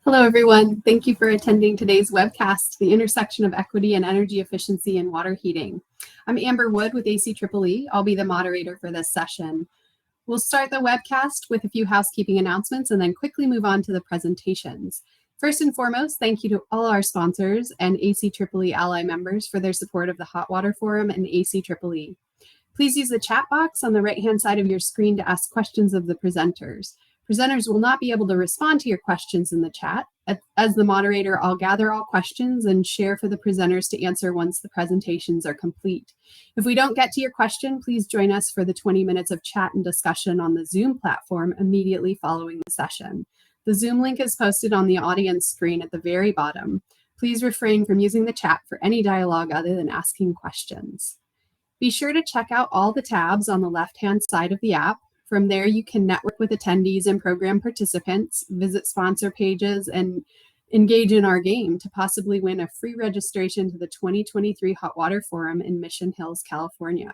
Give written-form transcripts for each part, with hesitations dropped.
Hello, everyone. Thank you for attending today's webcast, The Intersection of Equity and Energy Efficiency in Water Heating. I'm Amber Wood with ACEEE. I'll be the moderator for this session. We'll start the webcast with a few housekeeping announcements and then quickly move on to the presentations. First and foremost, thank you to all our sponsors and ACEEE ally members for their support of the Hot Water Forum and ACEEE. Please use the chat box on the right-hand side of your screen to ask questions of the presenters. Presenters will not be able to respond to your questions in the chat. As the moderator, I'll gather all questions and share for the presenters to answer once the presentations are complete. If we don't get to your question, please join us for the 20 minutes of chat and discussion on the Zoom platform immediately following the session. The Zoom link is posted on the audience screen at the very bottom. Please refrain from using the chat for any dialogue other than asking questions. Be sure to check out all the tabs on the left-hand side of the app. From there, you can network with attendees and program participants, visit sponsor pages, and engage in our game to possibly win a free registration to the 2023 Hot Water Forum in Mission Hills, California.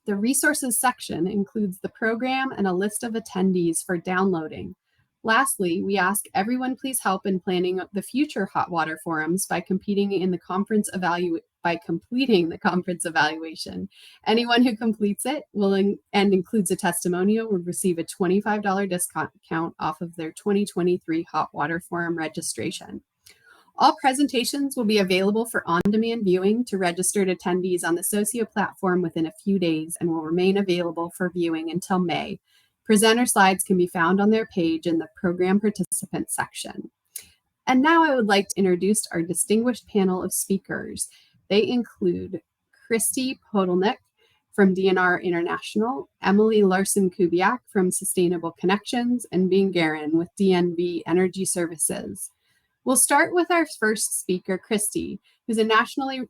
The resources section includes the program and a list of attendees for downloading. Lastly, we ask everyone please help in planning the future Hot Water Forums by completing the conference evaluation. Anyone who completes it and includes a testimonial will receive a $25 discount off of their 2023 Hot Water Forum registration. All presentations will be available for on-demand viewing to registered attendees on the Socio platform within a few days and will remain available for viewing until May. Presenter slides can be found on their page in the Program Participant section. And now I would like to introduce our distinguished panel of speakers. They include Christy Podolnik from DNR International, Emily Larson-Kubiak from Sustainable Connections, and Bing Guerin with DNV Energy Services. We'll start with our first speaker, Christy, who's a nationally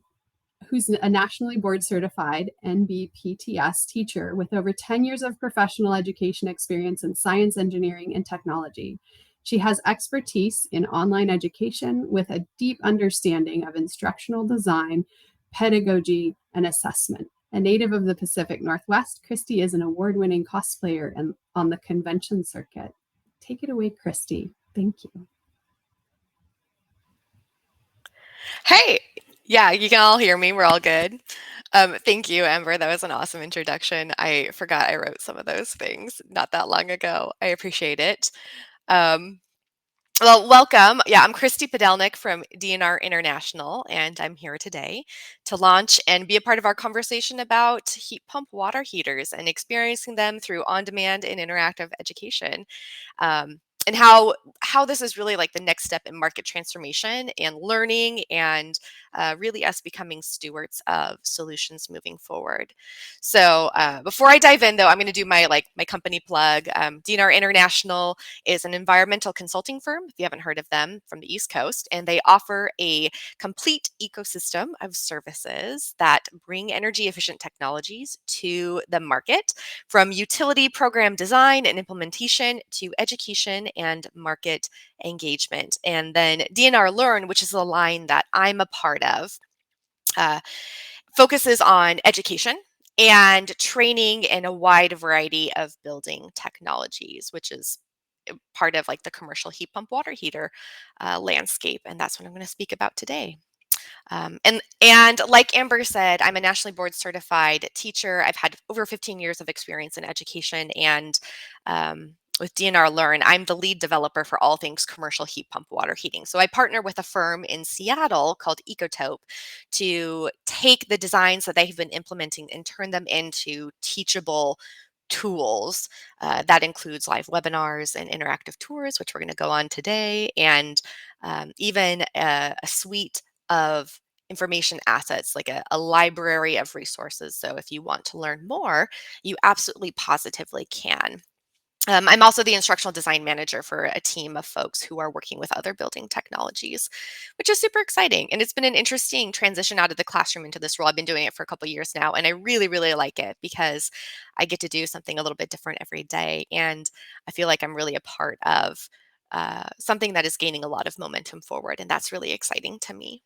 board certified NBPTS teacher with over 10 years of professional education experience in science, engineering, and technology. She has expertise in online education with a deep understanding of instructional design, pedagogy, and assessment. A native of the Pacific Northwest, Christy is an award-winning cosplayer on the convention circuit. Take it away, Christy. Thank you. Hey, yeah, you can all hear me. We're all good. Thank you, Amber. That was an awesome introduction. I forgot I wrote some of those things not that long ago. I appreciate it. Well, welcome. Yeah, I'm Christy Podolnik from DNR International, and I'm here today to launch and be a part of our conversation about heat pump water heaters and experiencing them through on-demand and interactive education. And how this is really like the next step in market transformation and learning and really us becoming stewards of solutions moving forward. So before I dive in, though, I'm going to do my company plug. DNR International is an environmental consulting firm, if you haven't heard of them, from the East Coast, and they offer a complete ecosystem of services that bring energy efficient technologies to the market, from utility program design and implementation to education and market engagement. And then DNR Learn, which is the line that I'm a part of, focuses on education and training in a wide variety of building technologies, which is part of like the commercial heat pump water heater landscape. And that's what I'm going to speak about today. And like Amber said, I'm a nationally board certified teacher. I've had over 15 years of experience in education, and with DNR Learn, I'm the lead developer for all things commercial heat pump water heating. So I partner with a firm in Seattle called EcoTope to take the designs that they've been implementing and turn them into teachable tools. That includes live webinars and interactive tours, which we're going to go on today, and even a suite of information assets, like a library of resources. So if you want to learn more, you absolutely positively can. I'm also the instructional design manager for a team of folks who are working with other building technologies, which is super exciting. And it's been an interesting transition out of the classroom into this role. I've been doing it for a couple of years now, and I really, really like it because I get to do something a little bit different every day. And I feel like I'm really a part of something that is gaining a lot of momentum forward. And that's really exciting to me.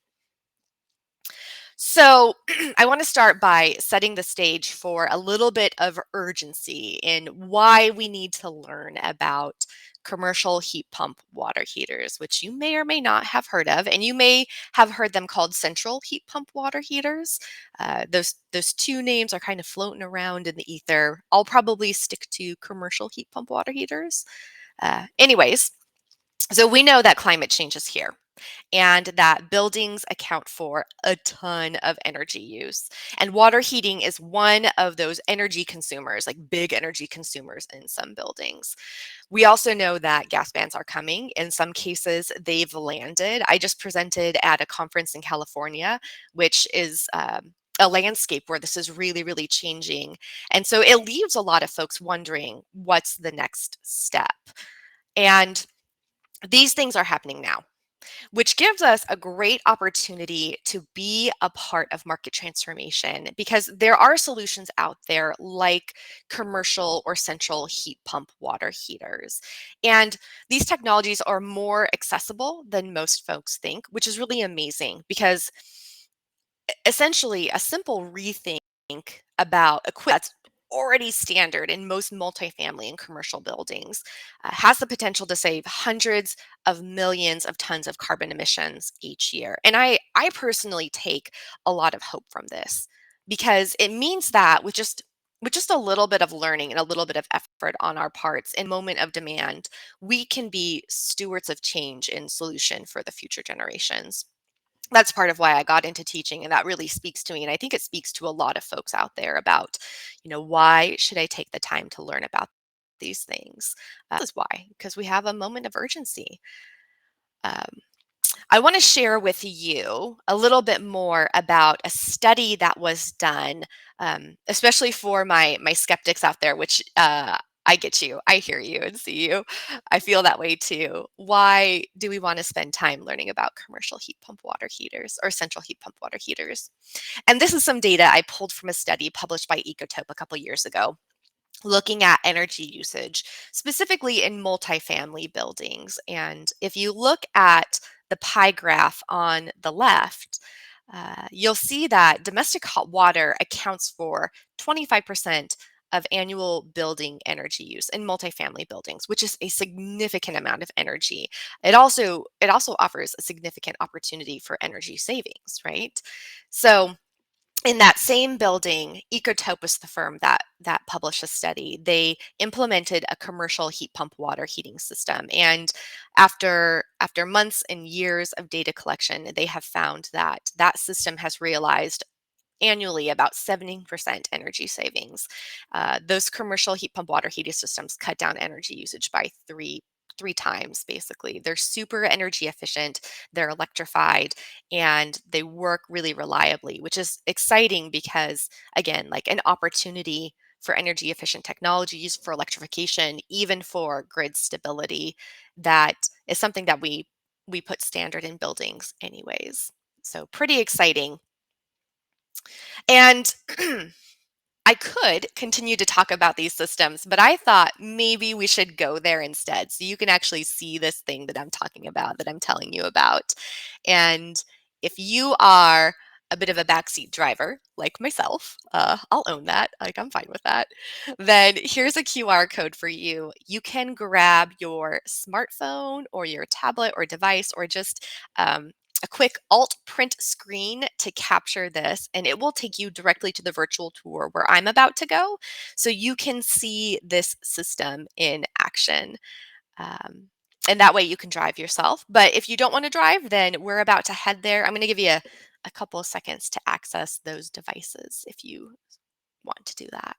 So I want to start by setting the stage for a little bit of urgency in why we need to learn about commercial heat pump water heaters, which you may or may not have heard of, and you may have heard them called central heat pump water heaters. Those two names are kind of floating around in the ether. I'll probably stick to commercial heat pump water heaters. Anyways, so we know that climate change is here and that buildings account for a ton of energy use. And water heating is one of those energy consumers, like big energy consumers in some buildings. We also know that gas bans are coming. In some cases, they've landed. I just presented at a conference in California, which is a landscape where this is really, really changing. And so it leaves a lot of folks wondering what's the next step. And these things are happening now, which gives us a great opportunity to be a part of market transformation because there are solutions out there like commercial or central heat pump water heaters. And these technologies are more accessible than most folks think, which is really amazing because essentially a simple rethink about equipment that's already standard in most multifamily and commercial buildings has the potential to save hundreds of millions of tons of carbon emissions each year. And I personally take a lot of hope from this because it means that with just a little bit of learning and a little bit of effort on our parts in moment of demand, we can be stewards of change and solution for the future generations. That's part of why I got into teaching, and that really speaks to me, and I think it speaks to a lot of folks out there about, why should I take the time to learn about these things? This is why, because we have a moment of urgency. Um, I want to share with you a little bit more about a study that was done, especially for my skeptics out there, which I get you, I hear you and see you. I feel that way too. Why do we want to spend time learning about commercial heat pump water heaters or central heat pump water heaters? And this is some data I pulled from a study published by Ecotope a couple years ago, looking at energy usage, specifically in multifamily buildings. And if you look at the pie graph on the left, you'll see that domestic hot water accounts for 25% of annual building energy use in multifamily buildings, which is a significant amount of energy. It also offers a significant opportunity for energy savings, right? So in that same building, Ecotope was the firm that published a study. They implemented a commercial heat pump water heating system, and after months and years of data collection, they have found that that system has realized annually about 70% energy savings. Those commercial heat pump water heating systems cut down energy usage by three times basically. They're super energy efficient, they're electrified, and they work really reliably, which is exciting because again, like an opportunity for energy efficient technologies, for electrification, even for grid stability, that is something that we put standard in buildings anyways. So pretty exciting. And I could continue to talk about these systems, but I thought maybe we should go there instead so you can actually see this thing that I'm talking about, that I'm telling you about. And if you are a bit of a backseat driver like myself, I'll own that, like I'm fine with that, then here's a QR code for you. You can grab your smartphone or your tablet or device or just a quick alt print screen to capture this, and it will take you directly to the virtual tour where I'm about to go. So you can see this system in action. Um, and that way you can drive yourself. But if you don't want to drive, then we're about to head there. I'm going to give you a couple of seconds to access those devices if you want to do that.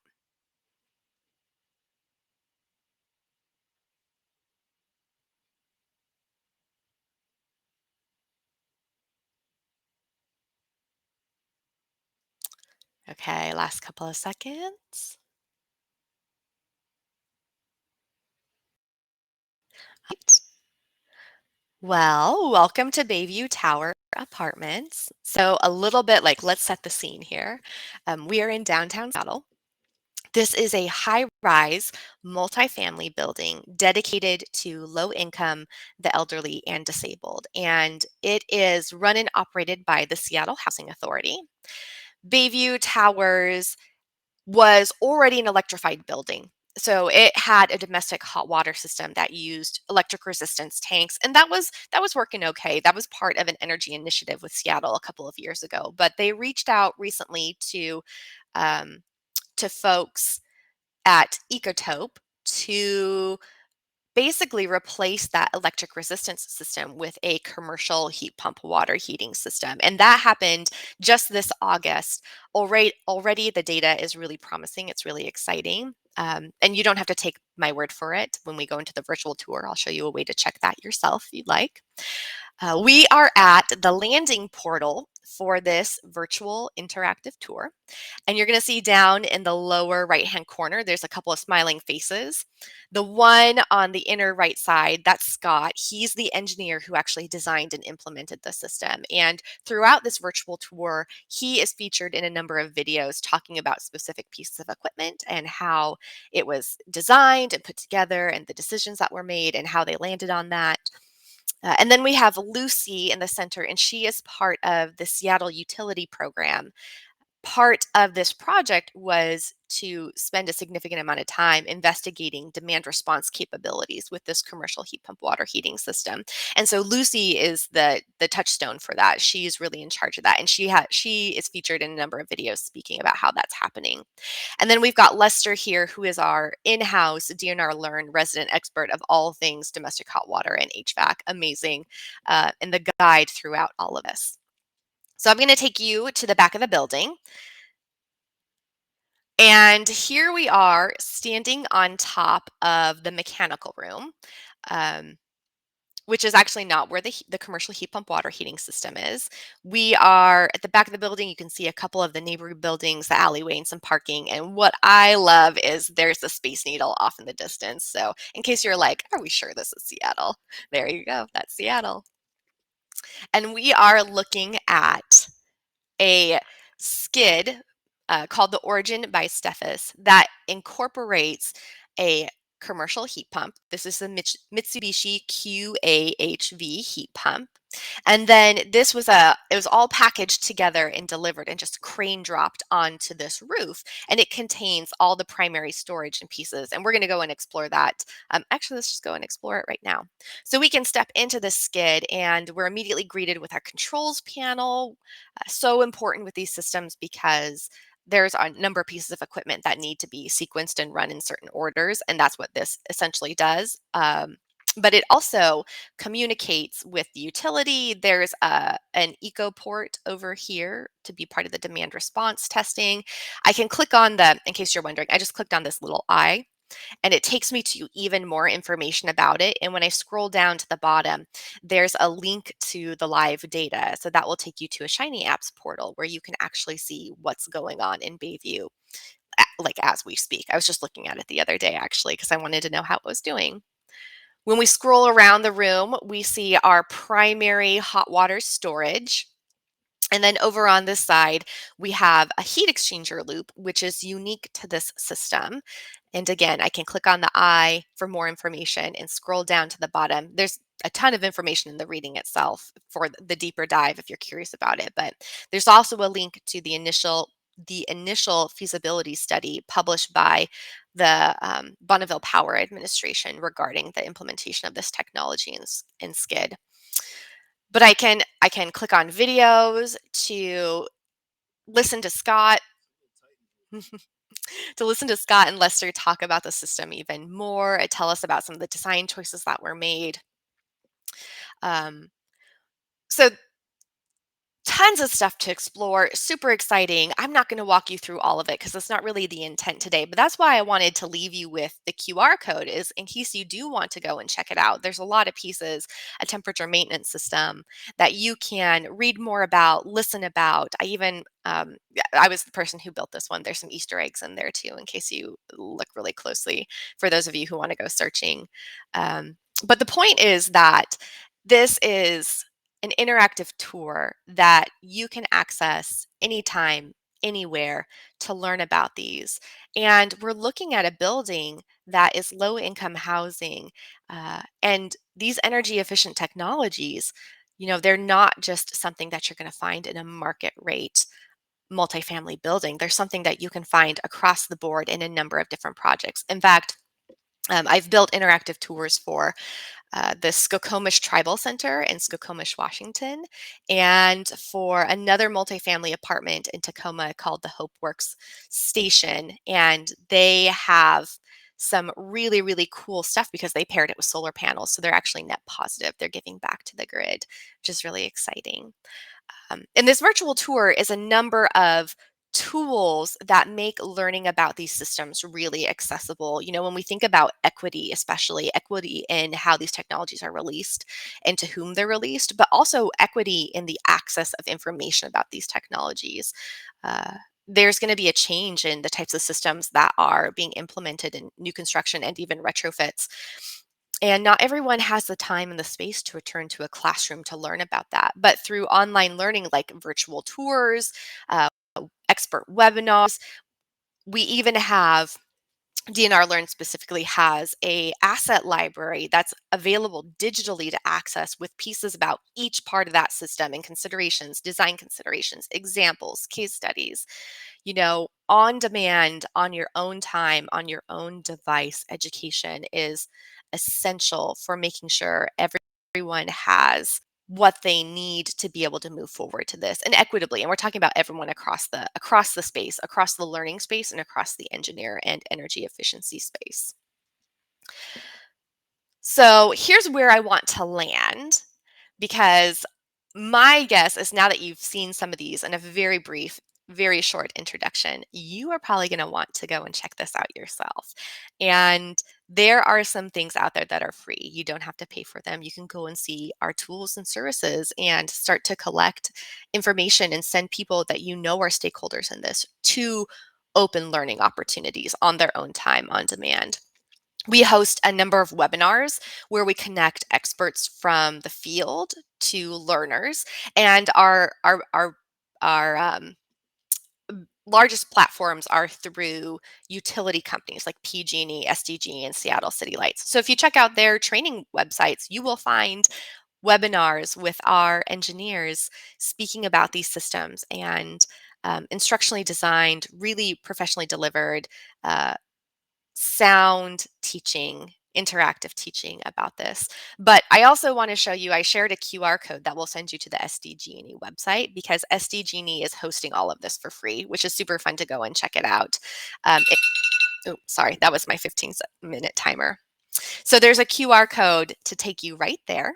Okay, last couple of seconds. Right. Well, welcome to Bayview Tower Apartments. So, a little bit like let's set the scene here. We are in downtown Seattle. This is a high-rise multifamily building dedicated to low-income, the elderly, and disabled. And it is run and operated by the Seattle Housing Authority. Bayview Towers was already an electrified building. So it had a domestic hot water system that used electric resistance tanks, and that was working okay. That was part of an energy initiative with Seattle a couple of years ago. But they reached out recently um, to folks at Ecotope to basically replace that electric resistance system with a commercial heat pump water heating system. And that happened just this August. Already the data is really promising. It's really exciting. And you don't have to take my word for it. When we go into the virtual tour, I'll show you a way to check that yourself if you'd like. We are at the landing portal for this virtual interactive tour. And you're going to see down in the lower right-hand corner, there's a couple of smiling faces. The one on the inner right side, that's Scott. He's the engineer who actually designed and implemented the system. And throughout this virtual tour, he is featured in a number of videos talking about specific pieces of equipment and how it was designed and put together and the decisions that were made and how they landed on that. And then we have Lucy in the center, and she is part of the Seattle Utility Program. Part of this project was to spend a significant amount of time investigating demand response capabilities with this commercial heat pump water heating system. And so Lucy is the touchstone for that. She's really in charge of that, and she is featured in a number of videos speaking about how that's happening. And then we've got Lester here, who is our in-house DNR Learn resident expert of all things domestic hot water and HVAC. Amazing, and the guide throughout all of this. So I'm going to take you to the back of the building. And here we are standing on top of the mechanical room, um, which is actually not where the commercial heat pump water heating system is. We are at the back of the building. You can see a couple of the neighboring buildings, the alleyway, and some parking. And what I love is there's the Space Needle off in the distance. So in case you're like, are we sure this is Seattle? There you go. That's Seattle. And we are looking at a skid called the Origin by Steffes that incorporates a commercial heat pump. This is the Mitsubishi QAHV heat pump. And then it was all packaged together and delivered and just crane dropped onto this roof. And it contains all the primary storage and pieces. And we're going to go and explore that. Actually, let's just go and explore it right now. So we can step into the skid and we're immediately greeted with our controls panel. So important with these systems because there's a number of pieces of equipment that need to be sequenced and run in certain orders, and that's what this essentially does. But it also communicates with the utility. There's an eco port over here to be part of the demand response testing. I can click on in case you're wondering, I just clicked on this little eye and it takes me to even more information about it. And when I scroll down to the bottom, there's a link to the live data. So that will take you to a Shiny Apps portal where you can actually see what's going on in Bayview, like as we speak. I was just looking at it the other day, actually, because I wanted to know how it was doing. When we scroll around the room, we see our primary hot water storage. And then over on this side, we have a heat exchanger loop, which is unique to this system. And again, I can click on the eye for more information and scroll down to the bottom. There's a ton of information in the reading itself for the deeper dive if you're curious about it. But there's also a link to the initial feasibility study published by the Bonneville Power Administration regarding the implementation of this technology in SCID. But I can click on videos to listen to Scott to listen to Scott and Lester talk about the system even more, tell us about some of the design choices that were made. So tons of stuff to explore, super exciting. I'm not going to walk you through all of it because that's not really the intent today, but that's why I wanted to leave you with the QR code is in case you do want to go and check it out. There's a lot of pieces, a temperature maintenance system that you can read more about, listen about. I was the person who built this one. There's some Easter eggs in there too, in case you look really closely for those of you who want to go searching. But the point is that this is an interactive tour that you can access anytime, anywhere to learn about these. And we're looking at a building that is low income housing. And these energy efficient technologies, they're not just something that you're going to find in a market rate multifamily building. There's something that you can find across the board in a number of different projects. In fact, I've built interactive tours for the Skokomish Tribal Center in Skokomish, Washington, and for another multifamily apartment in Tacoma called the Hope Works Station. And they have some really, really cool stuff because they paired it with solar panels. So they're actually net positive. They're giving back to the grid, which is really exciting. And this virtual tour is a number of tools that make learning about these systems really accessible. When we think about equity, especially equity in how these technologies are released and to whom they're released, but also equity in the access of information about these technologies. There's going to be a change in the types of systems that are being implemented in new construction and even retrofits. And not everyone has the time and the space to return to a classroom to learn about that. But through online learning, like virtual tours, expert webinars, we even have DNR Learn specifically has a asset library that's available digitally to access with pieces about each part of that system and considerations, design considerations, examples, case studies, on demand, on your own time, on your own device. Education is essential for making sure everyone has what they need to be able to move forward to this and equitably. And we're talking about everyone across the space, across the learning space, and across the engineer and energy efficiency space. So here's where I want to land, because my guess is now that you've seen some of these in a very brief, very short introduction, you are probably going to want to go and check this out yourself. And there are some things out there that are free. You don't have to pay for them. You can go and see our tools and services and start to collect information and send people that are stakeholders in this to open learning opportunities on their own time, on demand. We host a number of webinars where we connect experts from the field to learners, and our largest platforms are through utility companies like PG&E, SDG, and Seattle City Lights. So if you check out their training websites, you will find webinars with our engineers speaking about these systems and instructionally designed, really professionally delivered, sound teaching, interactive teaching about this. But I also want to show you, I shared a QR code that will send you to the SDG&E website, because SDG&E is hosting all of this for free, which is super fun to go and check it out. Sorry, that was my 15-minute timer. So there's a QR code to take you right there,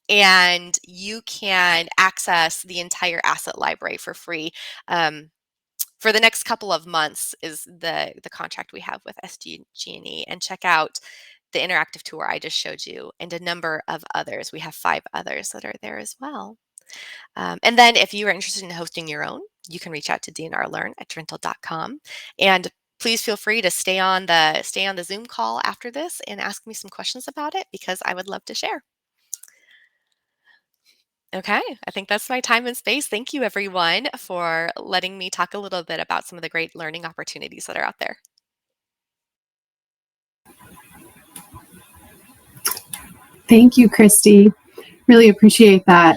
and you can access the entire asset library for free. For the next couple of months is the contract we have with SDG&E, and check out the interactive tour I just showed you and a number of others. We have 5 others that are there as well. And then if you are interested in hosting your own, you can reach out to dnrlearn@drental.com. And please feel free to stay on the Zoom call after this and ask me some questions about it, because I would love to share. Okay, I think that's my time and space. Thank you, everyone, for letting me talk a little bit about some of the great learning opportunities that are out there. Thank you, Christy. Really appreciate that.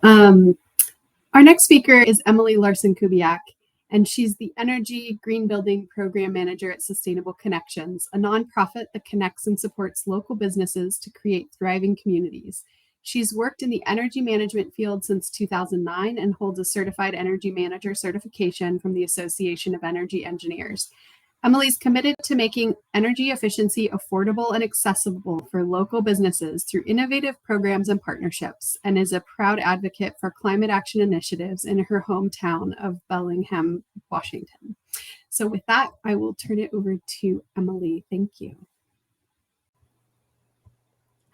Our next speaker is Emily Larson-Kubiak, and she's the Energy Green Building Program Manager at Sustainable Connections, a nonprofit that connects and supports local businesses to create thriving communities. She's worked in the energy management field since 2009 and holds a Certified Energy Manager certification from the Association of Energy Engineers. Emily's committed to making energy efficiency affordable and accessible for local businesses through innovative programs and partnerships, and is a proud advocate for climate action initiatives in her hometown of Bellingham, Washington. So with that, I will turn it over to Emily. Thank you.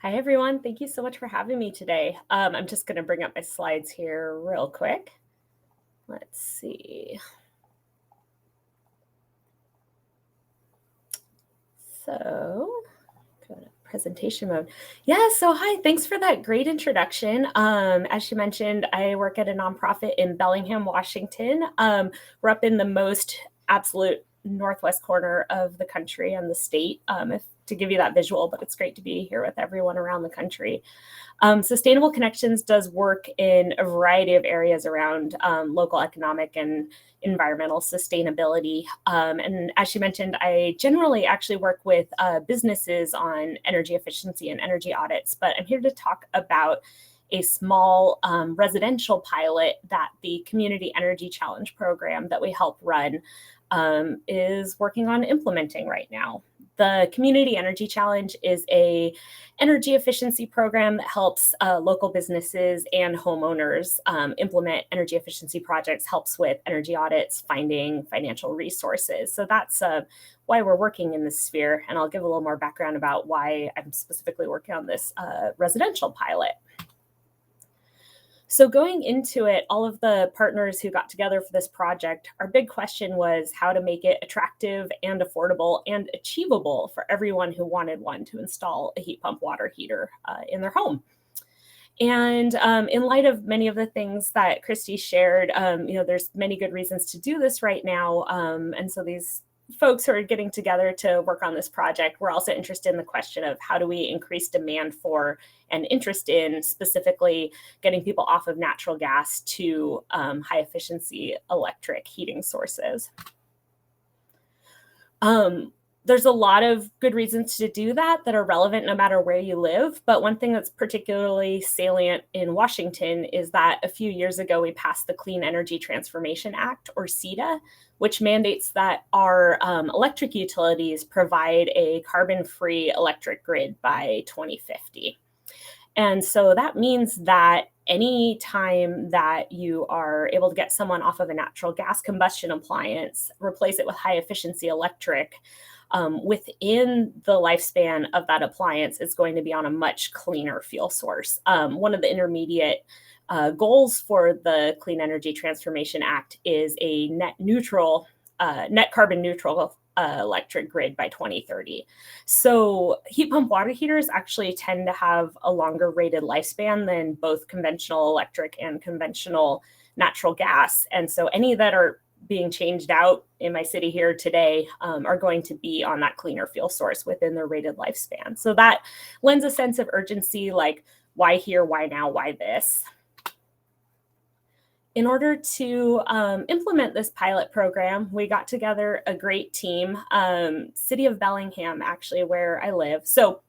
Hi, everyone. Thank you so much for having me today. I'm just going to bring up my slides here real quick. Let's see. So go to presentation mode. Yeah, so hi, thanks for that great introduction. As she mentioned, I work at a nonprofit in Bellingham, Washington. We're up in the most absolute northwest corner of the country and the state, to give you that visual, but it's great to be here with everyone around the country. Sustainable Connections does work in a variety of areas around local economic and environmental sustainability. And as she mentioned, I generally actually work with businesses on energy efficiency and energy audits, but I'm here to talk about a small residential pilot that the Community Energy Challenge program that we help run is working on implementing right now. The Community Energy Challenge is a energy efficiency program that helps local businesses and homeowners implement energy efficiency projects, helps with energy audits, finding financial resources. So that's why we're working in this sphere. And I'll give a little more background about why I'm specifically working on this residential pilot. So going into it, all of the partners who got together for this project, our big question was how to make it attractive and affordable and achievable for everyone who wanted one to install a heat pump water heater in their home. And in light of many of the things that Christy shared, there's many good reasons to do this right now. And so these folks who are getting together to work on this project, we're also interested in the question of how do we increase demand for and interest in specifically getting people off of natural gas to high efficiency electric heating sources. There's a lot of good reasons to do that are relevant no matter where you live. But one thing that's particularly salient in Washington is that a few years ago, we passed the Clean Energy Transformation Act, or CETA, which mandates that our electric utilities provide a carbon-free electric grid by 2050. And so that means that any time that you are able to get someone off of a natural gas combustion appliance, replace it with high efficiency electric, within the lifespan of that appliance is going to be on a much cleaner fuel source. One of the intermediate goals for the Clean Energy Transformation Act is a net carbon neutral electric grid by 2030. So heat pump water heaters actually tend to have a longer rated lifespan than both conventional electric and conventional natural gas. And so any that are being changed out in my city here today are going to be on that cleaner fuel source within their rated lifespan. So that lends a sense of urgency, like why here, why now, why this? In order to implement this pilot program, we got together a great team, City of Bellingham, actually, where I live. So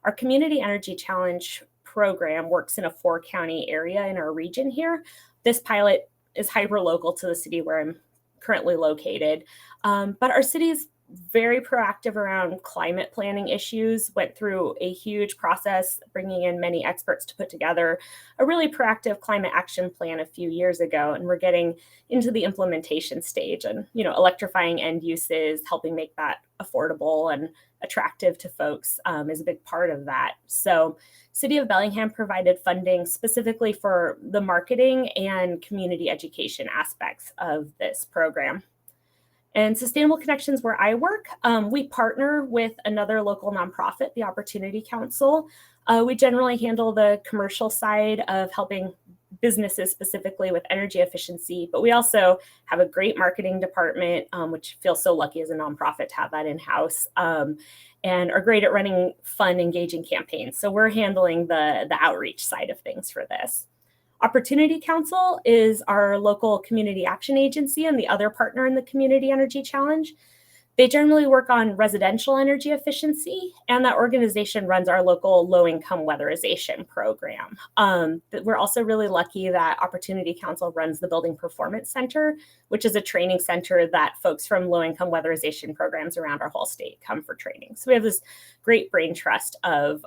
our Community Energy Challenge program works in a 4-county area in our region here. This pilot is hyper-local to the city where I'm currently located. But our city is very proactive around climate planning issues, went through a huge process, bringing in many experts to put together a really proactive climate action plan a few years ago. And we're getting into the implementation stage and, electrifying end uses, helping make that affordable and attractive to folks is a big part of that. So City of Bellingham provided funding specifically for the marketing and community education aspects of this program. And Sustainable Connections, where I work, we partner with another local nonprofit, the Opportunity Council. We generally handle the commercial side of helping businesses specifically with energy efficiency, but we also have a great marketing department, which feels so lucky as a nonprofit to have that in-house, and are great at running fun, engaging campaigns. So we're handling the outreach side of things for this. Opportunity Council is our local community action agency and the other partner in the Community Energy Challenge. They generally work on residential energy efficiency, and that organization runs our local low-income weatherization program. We're also really lucky that Opportunity Council runs the Building Performance Center, which is a training center that folks from low-income weatherization programs around our whole state come for training. So we have this great brain trust of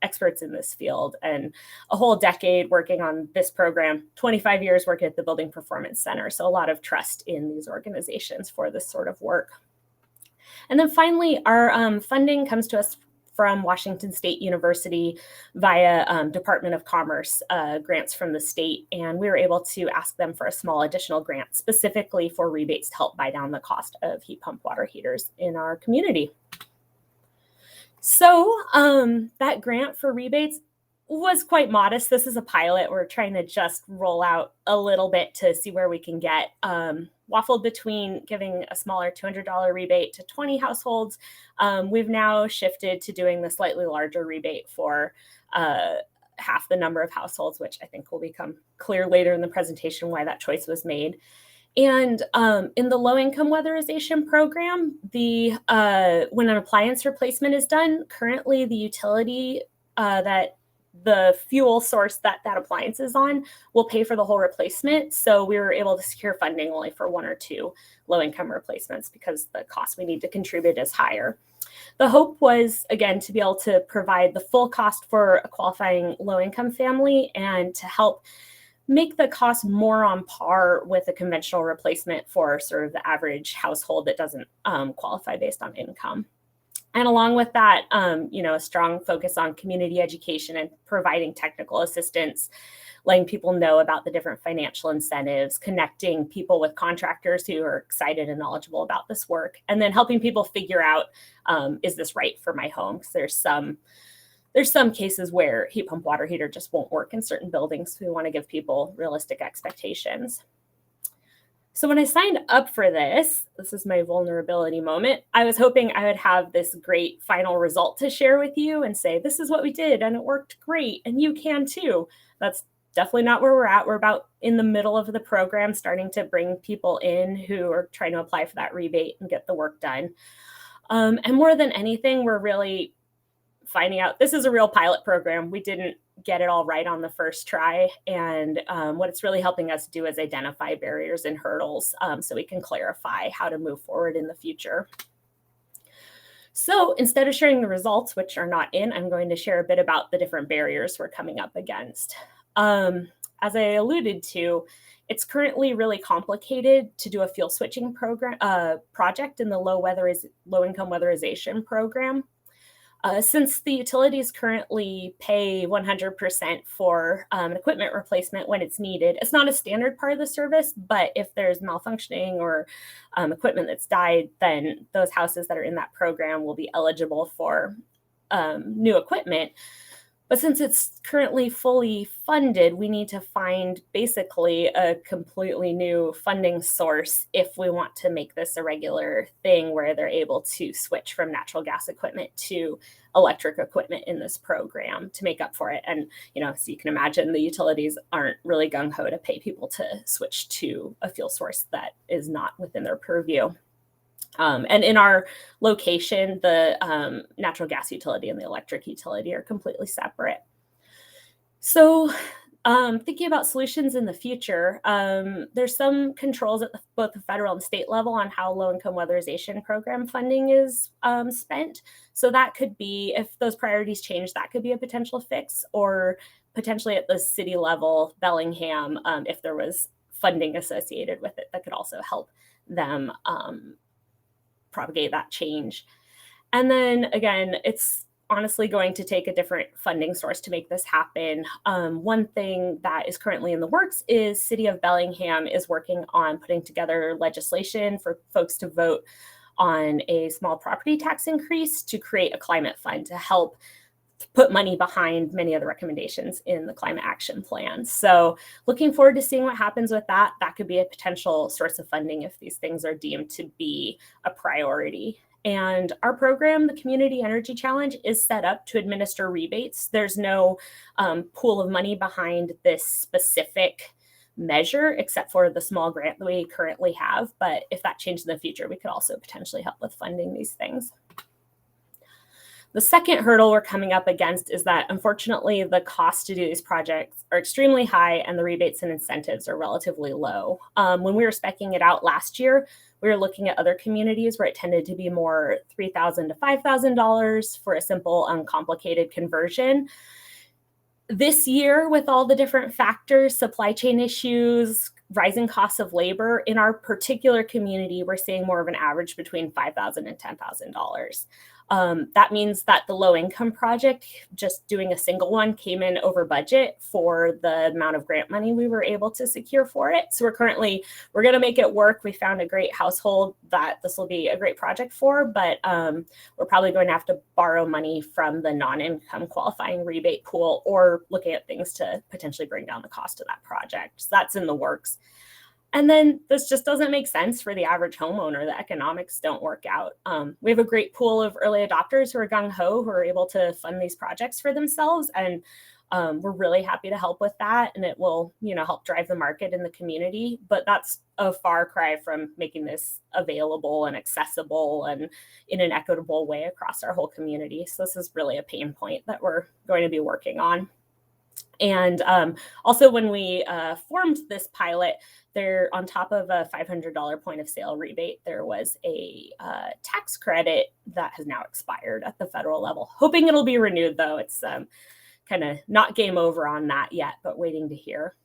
experts in this field and a whole decade working on this program, 25 years working at the Building Performance Center. So a lot of trust in these organizations for this sort of work. And then finally, our funding comes to us from Washington State University via Department of Commerce grants from the state. And we were able to ask them for a small additional grant specifically for rebates to help buy down the cost of heat pump water heaters in our community. So that grant for rebates was quite modest. This is a pilot. We're trying to just roll out a little bit to see where we can get. Waffled between giving a smaller $200 rebate to 20 households. We've now shifted to doing the slightly larger rebate for half the number of households, which I think will become clear later in the presentation why that choice was made. And in the low-income weatherization program, when an appliance replacement is done, currently the utility that the fuel source that appliance is on will pay for the whole replacement. So we were able to secure funding only for 1 or 2 low-income replacements because the cost we need to contribute is higher. The hope was, again, to be able to provide the full cost for a qualifying low-income family and to help make the cost more on par with a conventional replacement for sort of the average household that doesn't qualify based on income. And along with that, a strong focus on community education and providing technical assistance, letting people know about the different financial incentives, connecting people with contractors who are excited and knowledgeable about this work, and then helping people figure out, is this right for my home? Because there's some cases where heat pump water heater just won't work in certain buildings. So we want to give people realistic expectations. So when I signed up for this is my vulnerability moment. I was hoping I would have this great final result to share with you and say, this is what we did and it worked great and you can too. That's definitely not where we're at. We're about in the middle of the program, starting to bring people in who are trying to apply for that rebate and get the work done. And more than anything, we're really finding out this is a real pilot program. We didn't get it all right on the first try. And what it's really helping us do is identify barriers and hurdles so we can clarify how to move forward in the future. So instead of sharing the results, which are not in, I'm going to share a bit about the different barriers we're coming up against. As I alluded to, it's currently really complicated to do a fuel switching project in the low-income weatherization program. Since the utilities currently pay 100% for an equipment replacement when it's needed, it's not a standard part of the service, but if there's malfunctioning or equipment that's died, then those houses that are in that program will be eligible for new equipment. But since it's currently fully funded, we need to find basically a completely new funding source if we want to make this a regular thing where they're able to switch from natural gas equipment to electric equipment in this program to make up for it. And, so you can imagine the utilities aren't really gung-ho to pay people to switch to a fuel source that is not within their purview. And in our location, the natural gas utility and the electric utility are completely separate. So thinking about solutions in the future, there's some controls at both the federal and state level on how low-income weatherization program funding is spent. So that could be, if those priorities change, that could be a potential fix, or potentially at the city level, Bellingham, if there was funding associated with it, that could also help them propagate that change. And then again, it's honestly going to take a different funding source to make this happen. One thing that is currently in the works is City of Bellingham is working on putting together legislation for folks to vote on a small property tax increase to create a climate fund to help put money behind many of the recommendations in the climate action plan. So looking forward to seeing what happens with that. That could be a potential source of funding if these things are deemed to be a priority. And our program, the Community Energy Challenge, is set up to administer rebates. There's no pool of money behind this specific measure, except for the small grant that we currently have. But if that changed in the future, we could also potentially help with funding these things. The second hurdle we're coming up against is that, unfortunately, the costs to do these projects are extremely high and the rebates and incentives are relatively low. When we were speccing it out last year, we were looking at other communities where it tended to be more $3,000 to $5,000 for a simple, uncomplicated conversion. This year, with all the different factors, supply chain issues, rising costs of labor, in our particular community, we're seeing more of an average between $5,000 and $10,000. That means that the low income project, just doing a single one, came in over budget for the amount of grant money we were able to secure for it. So we're going to make it work. We found a great household that this will be a great project for, but we're probably going to have to borrow money from the non-income qualifying rebate pool, or looking at things to potentially bring down the cost of that project. So that's in the works. And then this just doesn't make sense for the average homeowner. The economics don't work out. We have a great pool of early adopters who are gung-ho, who are able to fund these projects for themselves. And we're really happy to help with that. And it will, help drive the market in the community. But that's a far cry from making this available and accessible and in an equitable way across our whole community. So this is really a pain point that we're going to be working on. And also, when we formed this pilot, there, on top of a $500 point of sale rebate, there was a tax credit that has now expired at the federal level. Hoping it'll be renewed, though. It's kind of not game over on that yet, but waiting to hear.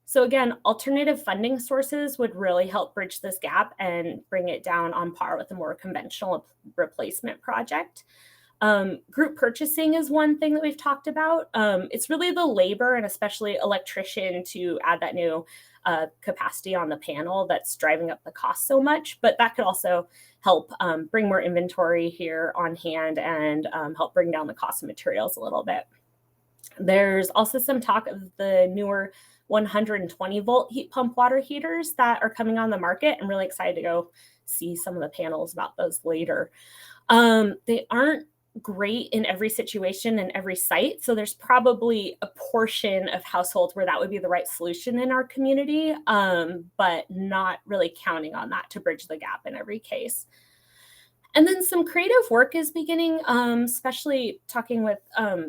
So again, alternative funding sources would really help bridge this gap and bring it down on par with a more conventional replacement project. Group purchasing is one thing that we've talked about. It's really the labor, and especially electrician, to add that new capacity on the panel that's driving up the cost so much. But that could also help bring more inventory here on hand and help bring down the cost of materials a little bit. There's also some talk of the newer 120 volt heat pump water heaters that are coming on the market. I'm really excited to go see some of the panels about those later. They aren't great in every situation and every site. So there's probably a portion of households where that would be the right solution in our community, but not really counting on that to bridge the gap in every case. And then some creative work is beginning, especially talking with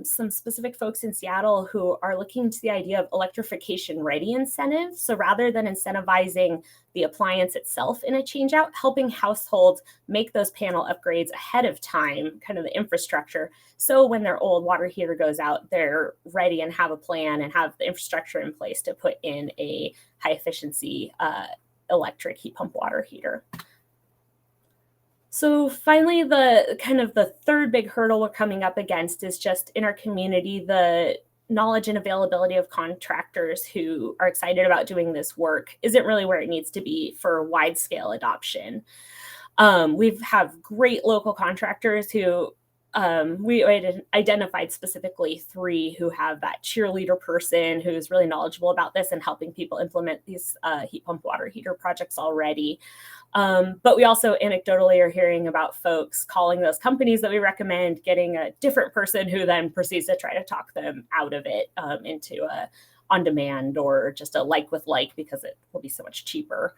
some specific folks in Seattle who are looking to the idea of electrification ready incentives. So rather than incentivizing the appliance itself in a change out, helping households make those panel upgrades ahead of time, kind of the infrastructure. So when their old water heater goes out, they're ready and have a plan and have the infrastructure in place to put in a high efficiency electric heat pump water heater. So finally, the third big hurdle we're coming up against is just in our community, the knowledge and availability of contractors who are excited about doing this work isn't really where it needs to be for wide scale adoption. We have great local contractors who we identified specifically 3 who have that cheerleader person who's really knowledgeable about this and helping people implement these heat pump water heater projects already. But we also anecdotally are hearing about folks calling those companies that we recommend, getting a different person who then proceeds to try to talk them out of it into a on demand or just a like with like, because it will be so much cheaper,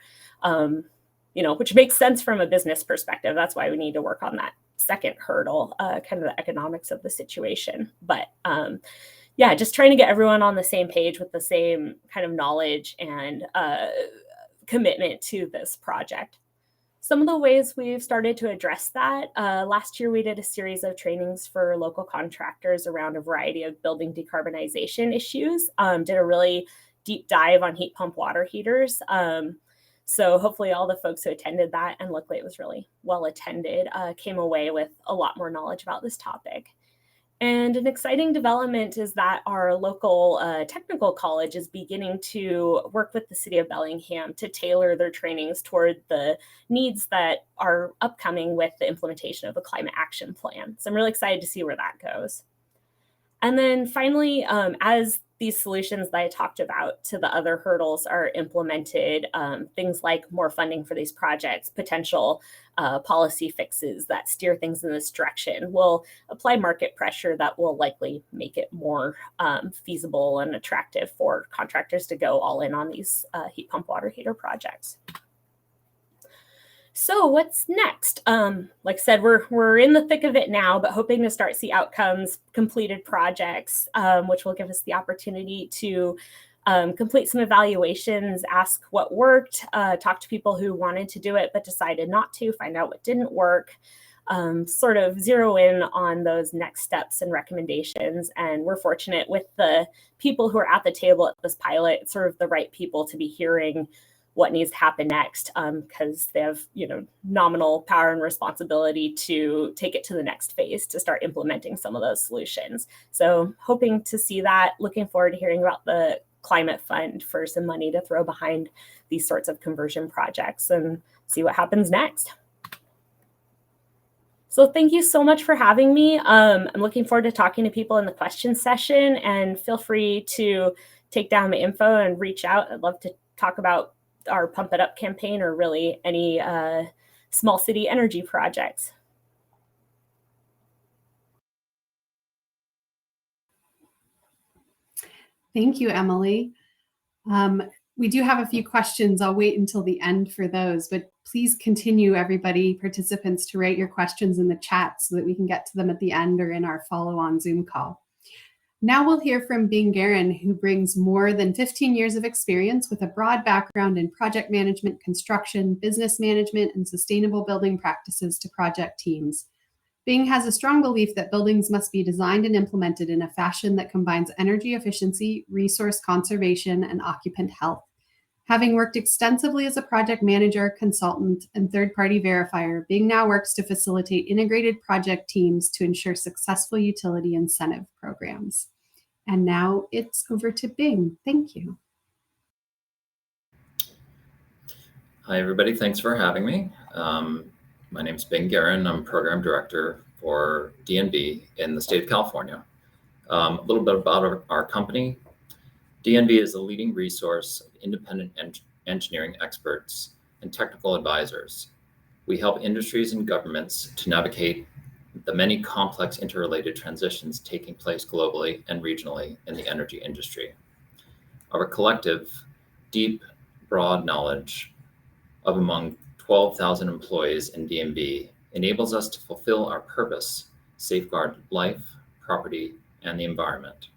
which makes sense from a business perspective. That's why we need to work on that second hurdle, kind of the economics of the situation. But just trying to get everyone on the same page with the same kind of knowledge and commitment to this project. Some of the ways we've started to address that, last year we did a series of trainings for local contractors around a variety of building decarbonization issues, did a really deep dive on heat pump water heaters. So hopefully all the folks who attended that, and luckily it was really well attended, came away with a lot more knowledge about this topic. And an exciting development is that our local technical college is beginning to work with the city of Bellingham to tailor their trainings toward the needs that are upcoming with the implementation of a climate action plan. So I'm really excited to see where that goes. And then finally, as these solutions that I talked about to the other hurdles are implemented, things like more funding for these projects, potential policy fixes that steer things in this direction will apply market pressure that will likely make it more feasible and attractive for contractors to go all in on these heat pump water heater projects. So what's next? Like I said, we're in the thick of it now, but hoping to start see outcomes, completed projects, which will give us the opportunity to complete some evaluations, ask what worked, talk to people who wanted to do it but decided not to, find out what didn't work, sort of zero in on those next steps and recommendations. And we're fortunate with the people who are at the table at this pilot, sort of the right people to be hearing what needs to happen next, because they have, nominal power and responsibility to take it to the next phase to start implementing some of those solutions. So hoping to see that, looking forward to hearing about the climate fund for some money to throw behind these sorts of conversion projects and see what happens next. So thank you so much for having me. I'm looking forward to talking to people in the question session, and feel free to take down my info and reach out. I'd love to talk about our Pump It Up campaign, or really any small city energy projects. Thank you, Emily. We do have a few questions. I'll wait until the end for those, but please continue, everybody, participants, to write your questions in the chat so that we can get to them at the end or in our follow-on Zoom call. Now we'll hear from Bing Guerin, who brings more than 15 years of experience with a broad background in project management, construction, business management, and sustainable building practices to project teams. Bing has a strong belief that buildings must be designed and implemented in a fashion that combines energy efficiency, resource conservation, and occupant health. Having worked extensively as a project manager, consultant, and third-party verifier, Bing now works to facilitate integrated project teams to ensure successful utility incentive programs. And now it's over to Bing. Thank you. Hi, everybody. Thanks for having me. My name is Bing Guerin. I'm Program Director for DNB in the state of California. A little bit about our company. DNB is a leading resource of independent engineering experts and technical advisors. We help industries and governments to navigate the many complex interrelated transitions taking place globally and regionally in the energy industry. Our collective, deep, broad knowledge of among 12,000 employees in DNB enables us to fulfill our purpose, safeguard life, property, and the environment.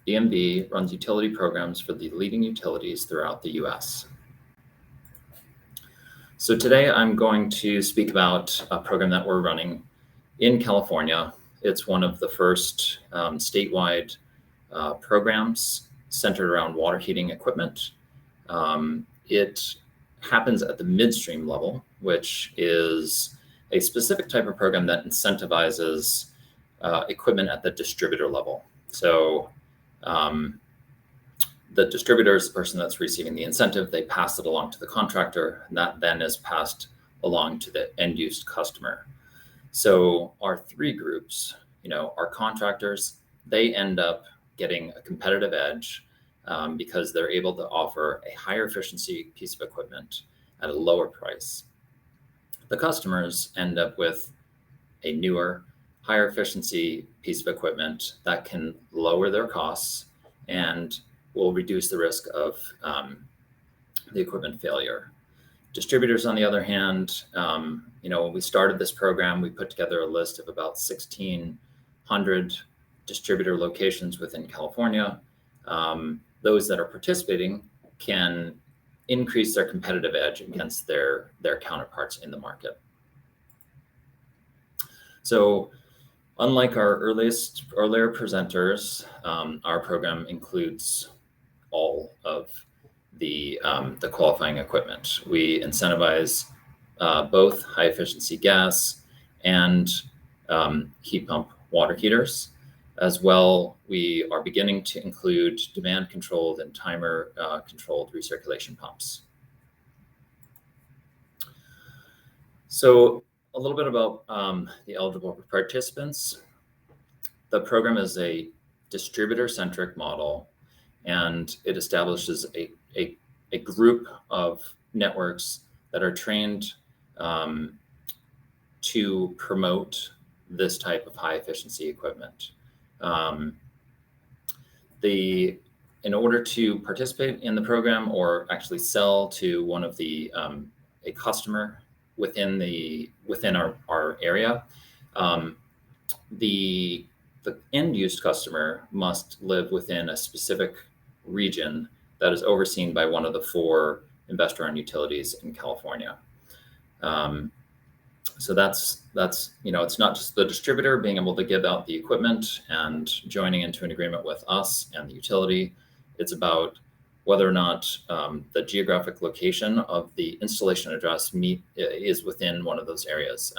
DNB runs utility programs for the leading utilities throughout the US. So today I'm going to speak about a program that we're running in California. It's one of the first statewide programs centered around water heating equipment. It happens at the midstream level, which is a specific type of program that incentivizes equipment at the distributor level. So the distributor is the person that's receiving the incentive. They pass it along to the contractor, and that then is passed along to the end use customer. So our three groups, our contractors, they end up getting a competitive edge because they're able to offer a higher efficiency piece of equipment at a lower price. The customers end up with a newer, higher efficiency piece of equipment that can lower their costs and will reduce the risk of the equipment failure. Distributors, on the other hand, when we started this program, we put together a list of about 1,600 distributor locations within California. Those that are participating can increase their competitive edge against their counterparts in the market. So unlike our earlier presenters, our program includes all of the qualifying equipment. We incentivize both high efficiency gas and heat pump water heaters. As well, we are beginning to include demand controlled and timer controlled recirculation pumps. So a little bit about the eligible participants. The program is a distributor-centric model, and it establishes a group of networks that are trained to promote this type of high efficiency equipment. In order to participate in the program or actually sell to one of a customer within our area, the end use customer must live within a specific region that is overseen by one of the 4 investor-owned utilities in California. So that's it's not just the distributor being able to give out the equipment and joining into an agreement with us and the utility. It's about whether or not the geographic location of the installation address is within one of those areas.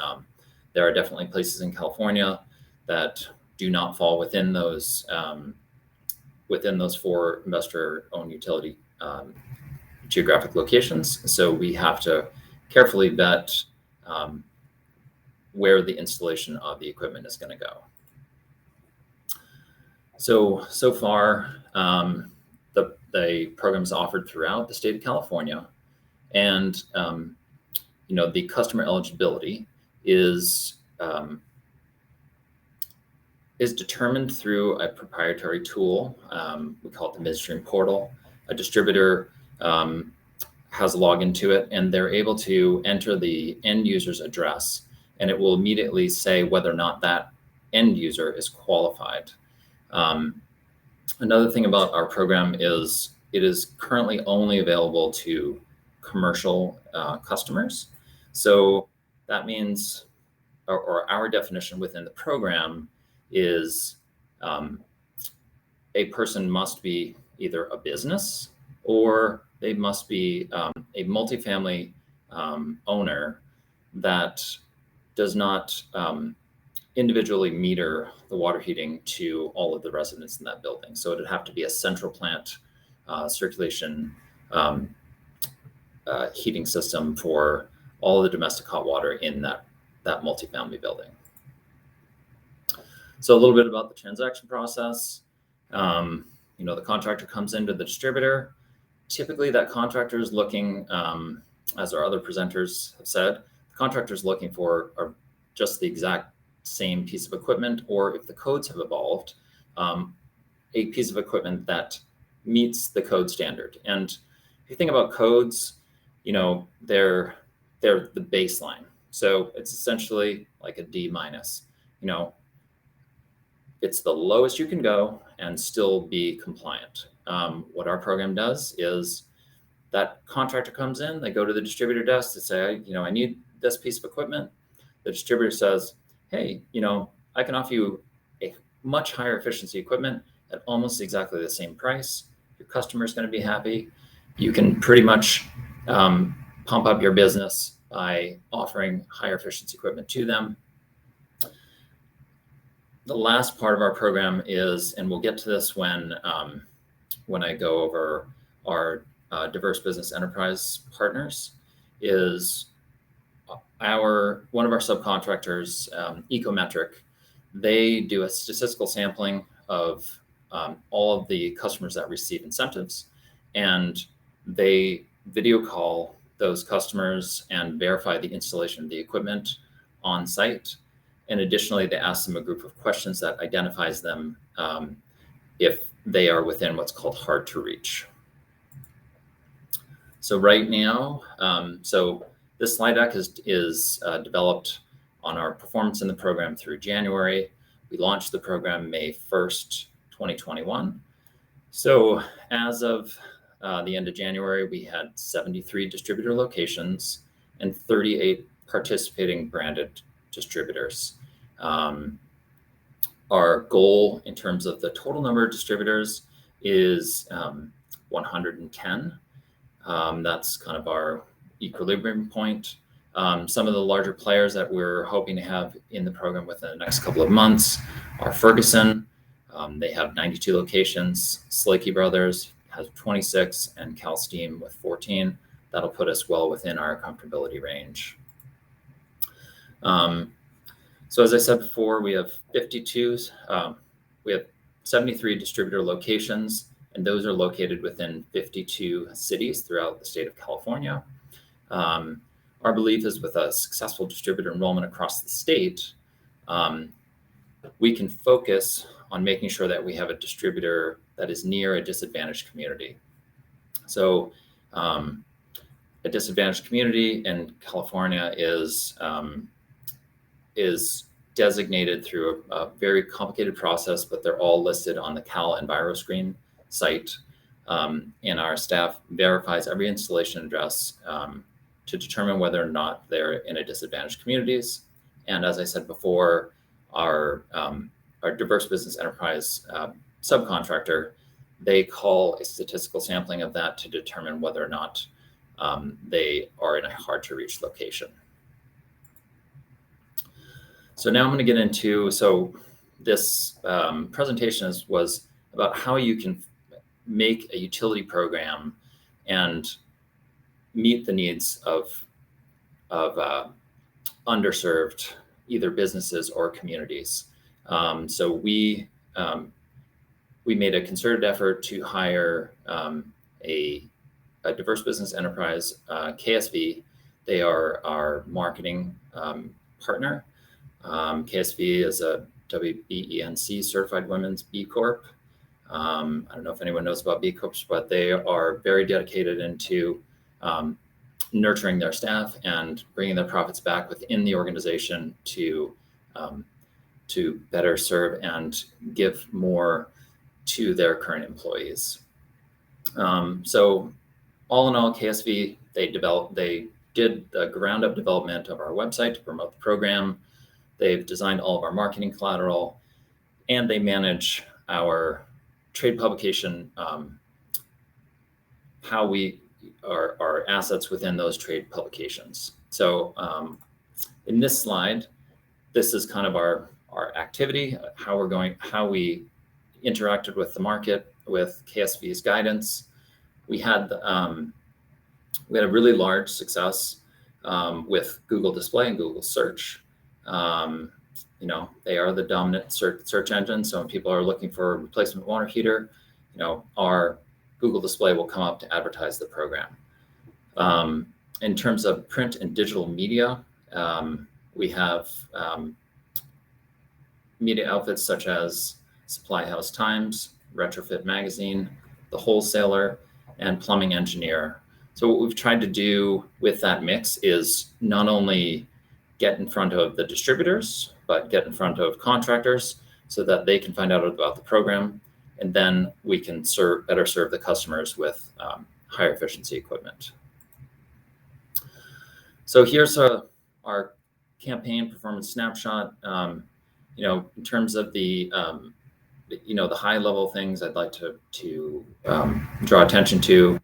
There are definitely places in California that do not fall within those 4 investor-owned utility geographic locations. So we have to carefully vet where the installation of the equipment is going to go. So far, the program is offered throughout the state of California, and the customer eligibility is determined through a proprietary tool. We call it the Midstream Portal. A distributor has a login to it, and they're able to enter the end user's address, and it will immediately say whether or not that end user is qualified. Another thing about our program is it is currently only available to commercial customers. So that means, or our definition within the program is a person must be either a business or they must be a multifamily owner that does not individually meter the water heating to all of the residents in that building. So it would have to be a central plant circulation heating system for all of the domestic hot water in that multifamily building. So a little bit about the transaction process. The contractor comes into the distributor. Typically that contractor is looking, as our other presenters have said, the contractor is looking for just the exact same piece of equipment, or if the codes have evolved, a piece of equipment that meets the code standard. And if you think about codes, they're the baseline. So it's essentially like a D-. It's the lowest you can go and still be compliant. What our program does is that contractor comes in, they go to the distributor desk to say, I need this piece of equipment. The distributor says, hey, I can offer you a much higher efficiency equipment at almost exactly the same price. Your customer is going to be happy. You can pretty much pump up your business by offering higher efficiency equipment to them. The last part of our program is, and we'll get to this when I go over our diverse business enterprise partners, is one of our subcontractors, EcoMetric. They do a statistical sampling of all of the customers that receive incentives, and they video call those customers and verify the installation of the equipment on site. And additionally, they ask them a group of questions that identifies them if they are within what's called hard to reach. So right now, this slide deck is developed on our performance in the program through January. We launched the program May 1st, 2021. So as of the end of January, we had 73 distributor locations and 38 participating branded distributors. Our goal in terms of the total number of distributors is 110. That's kind of our equilibrium point. Some of the larger players that we're hoping to have in the program within the next couple of months are Ferguson. They have 92 locations. Slakey Brothers has 26, and Cal Steam with 14. That'll put us well within our comfortability range. So as I said before, we have 73 distributor locations, and those are located within 52 cities throughout the state of California. Our belief is with a successful distributor enrollment across the state, we can focus on making sure that we have a distributor that is near a disadvantaged community. So a disadvantaged community in California is designated through a very complicated process, but they're all listed on the Cal EnviroScreen site. And our staff verifies every installation address to determine whether or not they're in a disadvantaged communities. And as I said before, our diverse business enterprise subcontractor, they call a statistical sampling of that to determine whether or not they are in a hard to reach location. So now I'm going to get into, so this presentation was about how you can make a utility program and meet the needs of underserved either businesses or communities. So we made a concerted effort to hire a diverse business enterprise, KSV. They are our marketing partner. KSV is a WBENC certified women's B Corp. I don't know if anyone knows about B Corps, but they are very dedicated into nurturing their staff and bringing their profits back within the organization to better serve and give more to their current employees. So all in all, KSV, they did the ground up development of our website to promote the program. They've designed all of our marketing collateral, and they manage our trade publication, how we our assets within those trade publications. So in this slide, this is kind of our activity, how we interacted with the market with KSV's guidance. We had a really large success with Google Display and Google Search. They are the dominant search engine. So when people are looking for a replacement water heater, our Google Display will come up to advertise the program. In terms of print and digital media, we have media outlets such as Supply House Times, Retrofit Magazine, The Wholesaler, and Plumbing Engineer. So what we've tried to do with that mix is not only get in front of the distributors, but get in front of contractors so that they can find out about the program, and then we can better serve the customers with higher efficiency equipment. So here's our campaign performance snapshot. In terms of the high level things I'd like to draw attention to.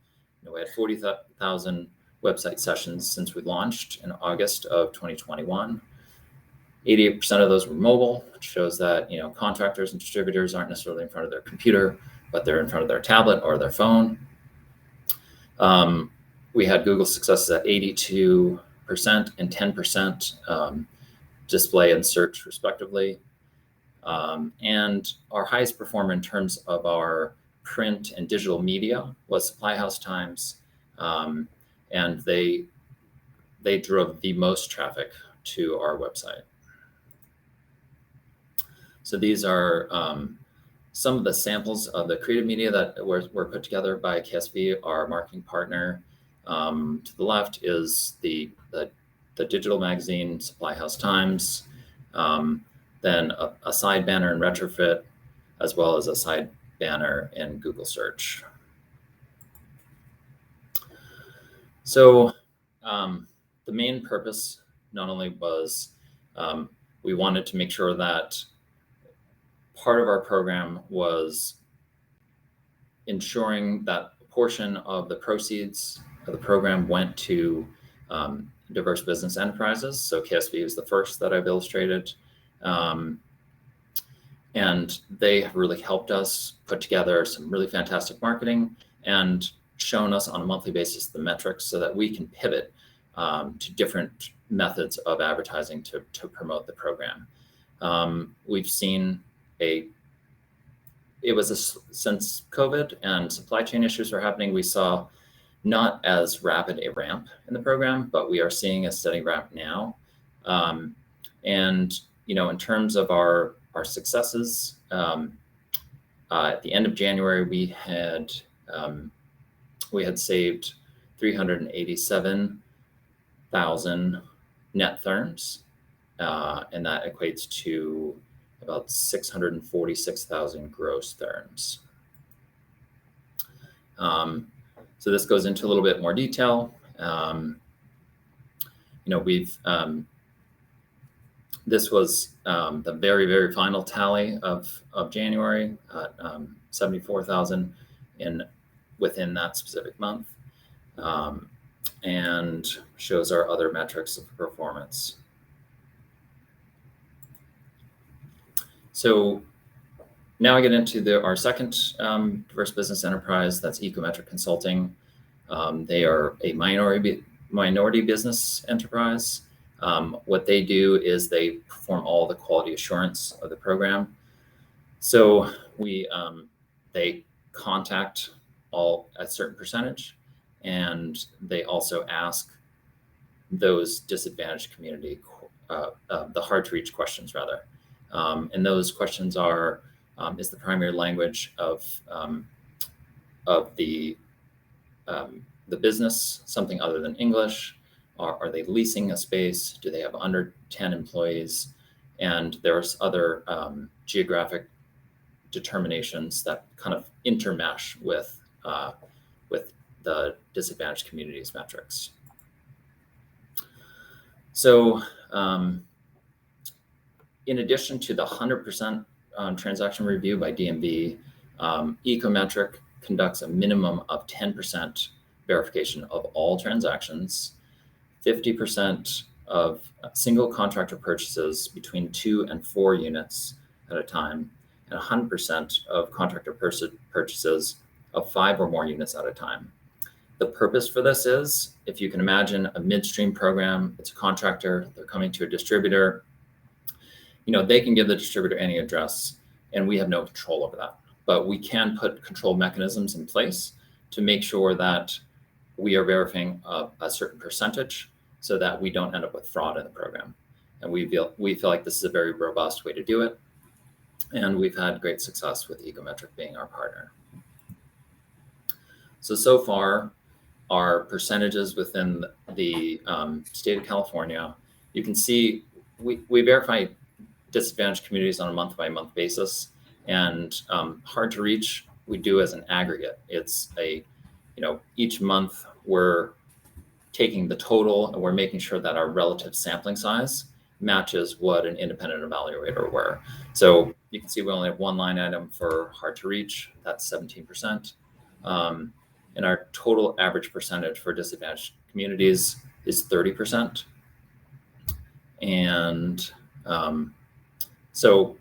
We had 40,000 website sessions since we launched in August of 2021. 88% of those were mobile, which shows that contractors and distributors aren't necessarily in front of their computer, but they're in front of their tablet or their phone. We had Google successes at 82% and 10% display and search, respectively. And our highest performer in terms of our print and digital media was Supply House Times, and they drove the most traffic to our website. So these are some of the samples of the creative media that were put together by KSV, our marketing partner. To the left is the digital magazine, Supply House Times, then a side banner in Retrofit, as well as a side banner in Google Search. So the main purpose not only was we wanted to make sure that part of our program was ensuring that a portion of the proceeds of the program went to diverse business enterprises. So KSV is the first that I've illustrated. And they have really helped us put together some really fantastic marketing and shown us on a monthly basis the metrics so that we can pivot to different methods of advertising to promote the program. We've seen since COVID and supply chain issues were happening, we saw not as rapid a ramp in the program, but we are seeing a steady ramp now. And in terms of our successes, at the end of January, we had saved 387,000 net therms, and that equates to about 646,000 gross therms. So this goes into a little bit more detail. This was the very, very final tally of January at 74,000. within that specific month, and shows our other metrics of performance. So now I get into our second diverse business enterprise, that's EcoMetric Consulting. They are a minority business enterprise. What they do is they perform all the quality assurance of the program. So they contact a certain percentage, and they also ask those disadvantaged community, the hard to reach questions rather. And those questions are, is the primary language of the business something other than English? Are they leasing a space? Do they have under 10 employees? And there's other geographic determinations that kind of intermesh with the disadvantaged communities metrics. So in addition to the 100% transaction review by DMV, EcoMetric conducts a minimum of 10% verification of all transactions, 50% of single contractor purchases between 2 and 4 units at a time, and 100% of contractor purchases of 5 or more units at a time. The purpose for this is, if you can imagine a midstream program, it's a contractor, they're coming to a distributor, they can give the distributor any address, and we have no control over that. But we can put control mechanisms in place to make sure that we are verifying a certain percentage so that we don't end up with fraud in the program. And we feel like this is a very robust way to do it. And we've had great success with EcoMetric being our partner. So far, our percentages within the state of California, you can see we verify disadvantaged communities on a month-by-month basis, and hard to reach we do as an aggregate. It's each month we're taking the total and we're making sure that our relative sampling size matches what an independent evaluator were. So you can see we only have one line item for hard to reach, that's 17%. And our total average percentage for disadvantaged communities is 30%. And so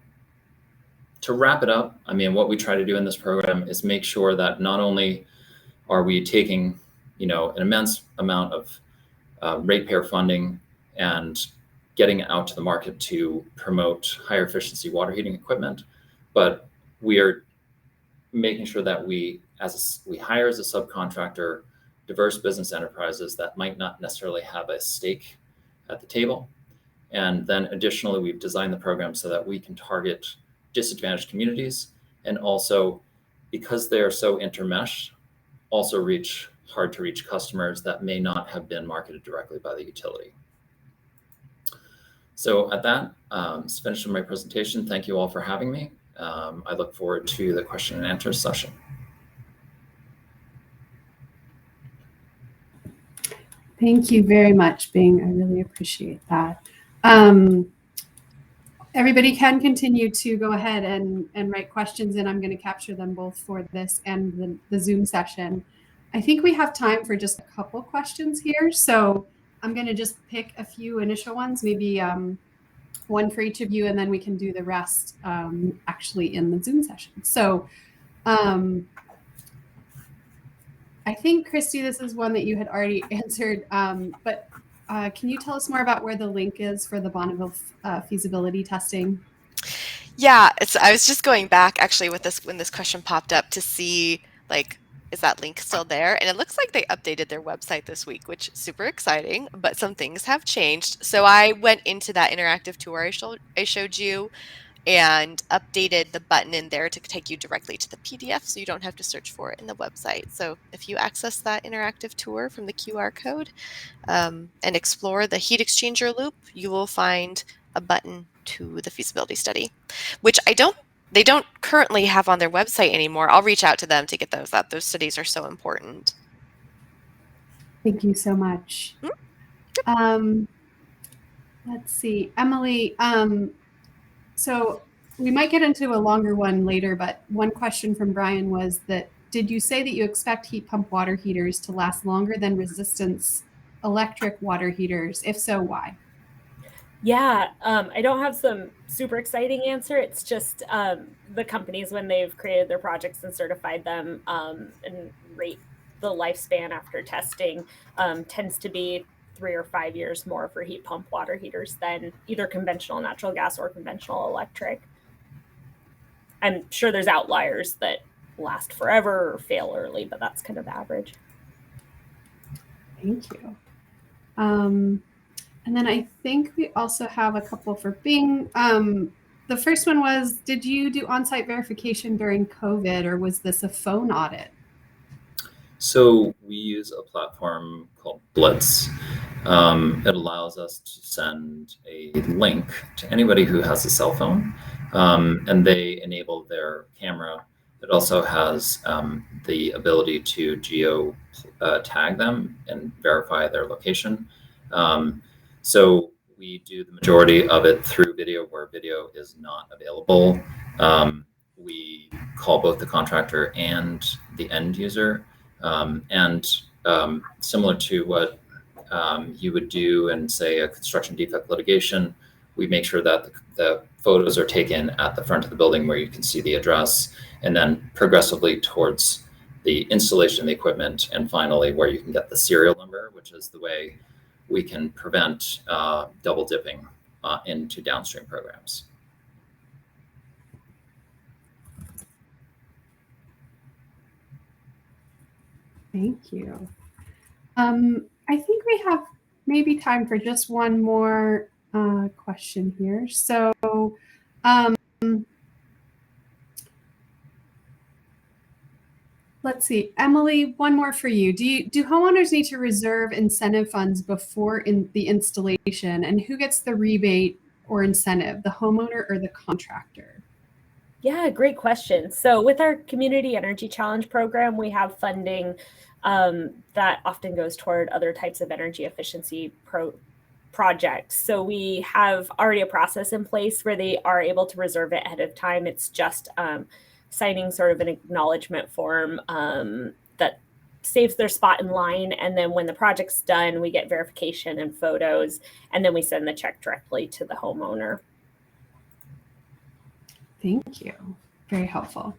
to wrap it up, what we try to do in this program is make sure that not only are we taking, an immense amount of ratepayer funding and getting it out to the market to promote higher efficiency water heating equipment, but we are making sure that we hire as a subcontractor diverse business enterprises that might not necessarily have a stake at the table. And then additionally, we've designed the program so that we can target disadvantaged communities, and also, because they are so intermeshed, also reach hard to reach customers that may not have been marketed directly by the utility. So at that, it's finished my presentation. Thank you all for having me. I look forward to the question and answer session. Thank you very much, Bing. I really appreciate that. Everybody can continue to go ahead and write questions, and I'm going to capture them both for this and the Zoom session. I think we have time for just a couple questions here. So I'm going to just pick a few initial ones, maybe one for each of you, and then we can do the rest actually in the Zoom session. So I think, Christy, this is one that you had already answered, but can you tell us more about where the link is for the Bonneville feasibility testing? Yeah, I was just going back actually with this when this question popped up to see, is that link still there? And it looks like they updated their website this week, which is super exciting, but some things have changed. So I went into that interactive tour I showed you and updated the button in there to take you directly to the PDF, so you don't have to search for it in the website. So if you access that interactive tour from the QR code and explore the heat exchanger loop, you will find a button to the feasibility study, which they don't currently have on their website anymore. I'll reach out to them to get those up. Those studies are so important. Thank you so much. Let's see, Emily. So we might get into a longer one later, but one question from Brian was that did you say that you expect heat pump water heaters to last longer than resistance electric water heaters? If so, why? Yeah, I don't have some super exciting answer. It's just the companies, when they've created their projects and certified them and rate the lifespan after testing, tends to be 3 or 5 years more for heat pump water heaters than either conventional natural gas or conventional electric. I'm sure there's outliers that last forever or fail early, but that's kind of the average. Thank you. And then I think we also have a couple for Bing. The first one was, did you do on-site verification during COVID, or was this a phone audit? So we use a platform called Blitz. It allows us to send a link to anybody who has a cell phone, and they enable their camera. It also has the ability to geo tag them and verify their location. So we do the majority of it through video where video is not available. We call both the contractor and the end user. And similar to what you would do in, say, a construction defect litigation, we make sure that the photos are taken at the front of the building where you can see the address, and then progressively towards the installation of the equipment, and finally where you can get the serial number, which is the way we can prevent double dipping into downstream programs. Thank you. I think we have maybe time for just one more question here. So let's see, Emily, one more for you. Do homeowners need to reserve incentive funds before the installation, and who gets the rebate or incentive, the homeowner or the contractor? Yeah, great question. So with our Community Energy Challenge program, we have funding that often goes toward other types of energy efficiency projects. So we have already a process in place where they are able to reserve it ahead of time. It's just signing sort of an acknowledgement form that saves their spot in line. And then when the project's done, we get verification and photos, and then we send the check directly to the homeowner. Thank you. Very helpful.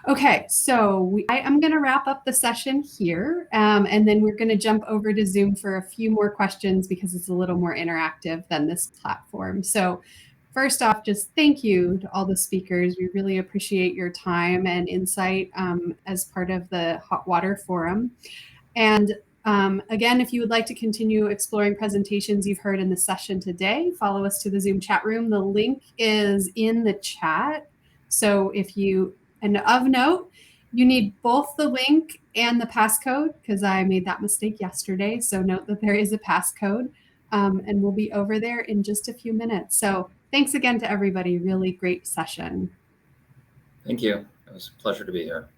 Okay, so I am going to wrap up the session here, and then we're going to jump over to Zoom for a few more questions because it's a little more interactive than this platform. So first off, just thank you to all the speakers. We really appreciate your time and insight as part of the Hot Water Forum. And again, if you would like to continue exploring presentations you've heard in the session today, follow us to the Zoom chat room. The link is in the chat. So and of note, you need both the link and the passcode, because I made that mistake yesterday. So note that there is a passcode, and we'll be over there in just a few minutes. So thanks again to everybody. Really great session. Thank you. It was a pleasure to be here.